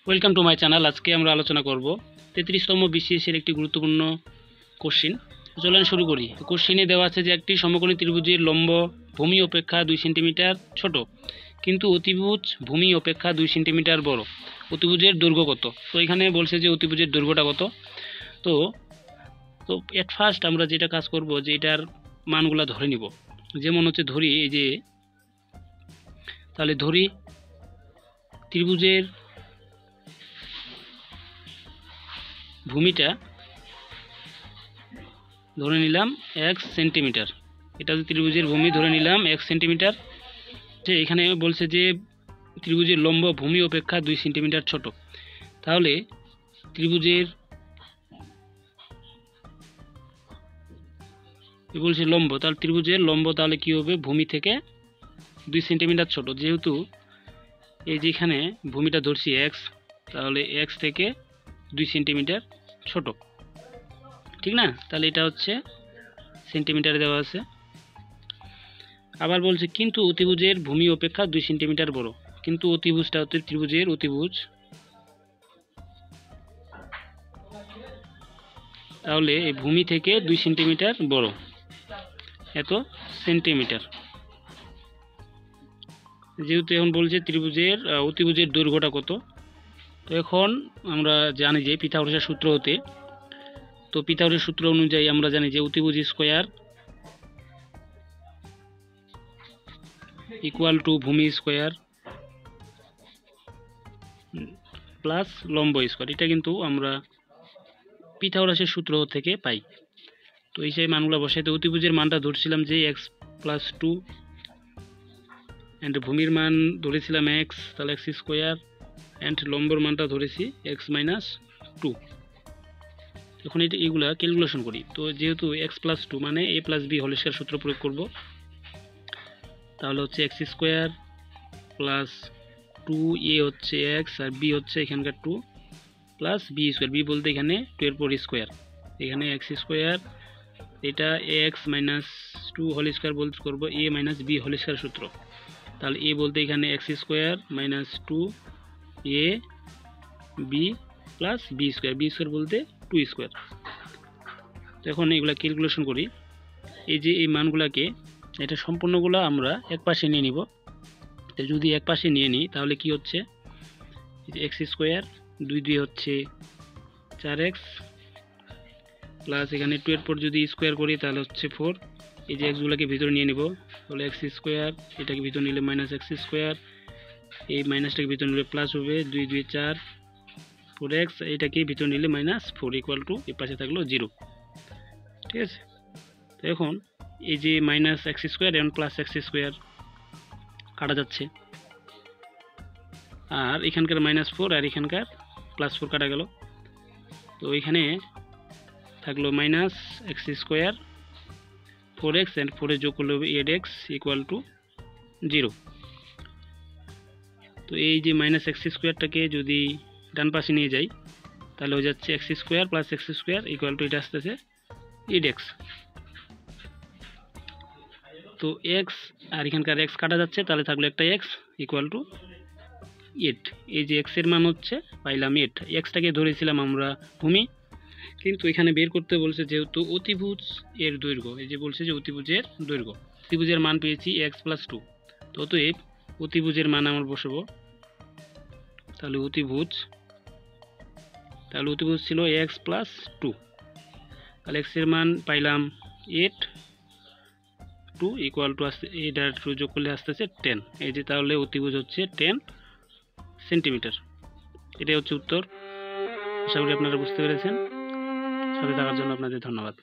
Welcome to my channel. আজকে আমরা আলোচনা করব 33তম বিসিএসের একটি গুরুত্বপূর্ণ কোশ্চিন। চলেন শুরু করি। কোশ্চিনে দেওয়া আছে যে একটি সমকোণী ত্রিভুজের লম্ব ভূমি অপেক্ষা 2 সেন্টিমিটার ছোট, কিন্তু অতিভুজ ভূমি অপেক্ষা 2 সেন্টিমিটার বড়। অতিভুজের দৈর্ঘ্য কত? তো এখানে বলছে যে অতিভুজের দৈর্ঘ্যটা কত। তো তো এট ফার্স্ট আমরা যেটা কাজ করব যে এটার মানগুলা ধরে নিব। যেমন হচ্ছে ধরি এই যে, তাহলে ধরি ত্রিভুজের ভূমিটা ধরে নিলাম 1 সেন্টিমিটার। এটা হচ্ছে ত্রিভুজের ভূমি, ধরে নিলাম 1 সেন্টিমিটার। যে এখানে বলছে যে ত্রিভুজের লম্ব ভূমি অপেক্ষা 2 সেন্টিমিটার ছোট, তাহলে ত্রিভুজের বলছে লম্ব, তাহলে ত্রিভুজের লম্ব তাহলে কি হবে? ভূমি থেকে 2 সেন্টিমিটার ছোট। যেহেতু এই যে এখানে ভূমিটা ধরছি x, তাহলে x থেকে 2 সেন্টিমিটার ছোট, ঠিক না? তাহলে এটা হচ্ছে সেন্টিমিটারে দেওয়া আছে। আবার বলছে কিন্তু অতিভুজের ভূমি অপেক্ষা 2 সেন্টিমিটার বড়। কিন্তু অতিভুজটা হচ্ছে ত্রিভুজের অতিভুজ, তাহলে এই ভূমি থেকে 2 সেন্টিমিটার বড়, এত সেন্টিমিটার। যেহেতু এখন বলছে ত্রিভুজের অতিভুজের দৈর্ঘ্যটা কত, তো এখন আমরা জানি যে পিথাগোরাসের সূত্র হতে, তো পিথাগোরাসের সূত্র অনুযায়ী আমরা জানি যে অতিভুজ স্কয়ার ইকুয়াল টু ভূমি স্কয়ার প্লাস লম্ব স্কয়ার। এটা কিন্তু আমরা পিথাগোরাসের সূত্র থেকে পাই। তো এই সেই মানগুলো বসাইতে অতিভুজের মানটা ধরছিলাম যে x+2 অ্যান্ড ভূমির মান ধরেছিলাম x, তাহলে x স্কোয়ার, অ্যান্ড লম্বর মানটা ধরেছি x-2। এখন এগুলা ক্যালকুলেশন করি। তো যেহেতু x+2 মানে a+b হোল স্কয়ার সূত্র প্রয়োগ করব, তাহলে হচ্ছে x স্কোয়ার প্লাস 2a হচ্ছে x আর b হচ্ছে এখানকার 2 প্লাস b স্কোয়ার, b বলতে এখানে 2 এর পর স্কোয়ার, এখানে x স্কোয়ার, এটা x-2 হোল স্কয়ার বলতে করব a minus b whole square সূত্র। তাহলে a বলতে এখানে x square minus 2a b plus b square, b square বলতে 2 স্কোয়ার। তো এখন এগুলা ক্যালকুলেশন করি। এই যে এই মানগুলাকে, এটা সম্পূর্ণগুলো আমরা এক পাশে নিয়ে নিব। তো যদি এক পাশে নিয়ে নিই তাহলে কি হচ্ছে, x স্কোয়ার 2 হচ্ছে 4x প্লাস এখানে 2 এর পর যদি স্কোয়ার করি তাহলে হচ্ছে 4। এই যে এক্সগুলোকে ভিতরে নিয়ে নেব, তাহলে x স্কোয়ার, এটাকে ভিতরে নিলে মাইনাস x স্কোয়ার, এই মাইনাসটাকে ভিতরে নিলে প্লাস হবে 2 2 4 4x, এটাকে ভিতরে নিলে মাইনাস 4 ইকুয়াল টু এর পাশে থাকলো 0, ঠিক আছে? তো এখন এই যে মাইনাস x স্কোয়ার এবং প্লাস x স্কোয়ার কাটা যাচ্ছে, আর এখানকার -4 আর এখানকার +4 কাটা গেল। তো এখানে থাকলো minus x square 4x and 4 এ যোগ করলে হবে 8x ইকুয়াল টু 0। তো এই যে মাইনাস x স্কোয়ারটাকে যদি ডান পাশে নিয়ে যাই তাহলে হয়ে যাচ্ছে x square plus x square equal to এটা আসতেছে 8x। তো x আর এখানকার x কাটা যাচ্ছে, তাহলে থাকলো একটা x ইকুয়াল টু 8। এই যে x এর মান হচ্ছে পাইলাম 8, xটাকে ধরেছিলাম আমরা ভূমি, কিন্তু এখানে বের করতে বলছে যেহেতু অতিভুজ এর দৈর্ঘ্য, এই যে বলছে যে অতিভুজের দৈর্ঘ্য, অতিভুজের মান পেয়েছি x+2। তো অতএব অতিভুজের মান আমরা বসাবো, তাহলে অতিভুজ ছিল x+2, তাহলে x এর মান পাইলাম 8, 2 ইকুয়াল টু আসছে, এটা 2 যোগ করলে আসতেছে 10। এই যে তাহলে অতিভুজ হচ্ছে 10 সেন্টিমিটার। এটাই হচ্ছে উত্তর। আশা করি আপনারা বুঝতে পেরেছেন। সাথে থাকার জন্য আপনাদের ধন্যবাদ।